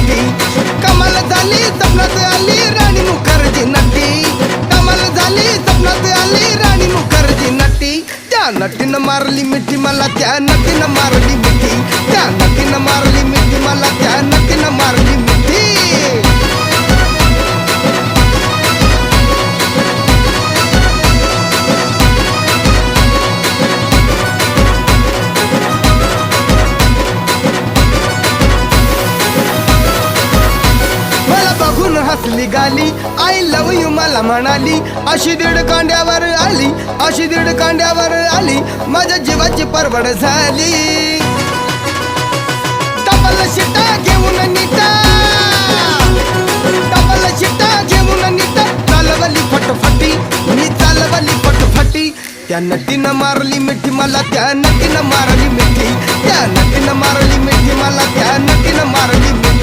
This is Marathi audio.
मिठी कमाल झाली सपनात आली राणी मुखर्जी नटी कमाल झाली सपनात आली राणी मुखर्जी नटी त्या नटीनं मारली मिठी मला त्या नटीनं मारली मिठी त्या नटीनं मारली मिठी मला त्या नटीनं मारली मिठी बघून हसली गाली आय लव यू मला म्हणाली अशी दीड कांड्यावर आली अशी दीड कांड्यावर आली माझ्या जीवाची परवड झाली डबल शिटा घेऊन नीटा डबल शिटा घेऊन नीटा चालवली फटफटी मी चालवली फटफटी त्या नटीनं मारली मिठी मला त्या नटीनं मारली मिठी त्या नटीनं मारली मिठी मला त्या नटीनं मारली मिठी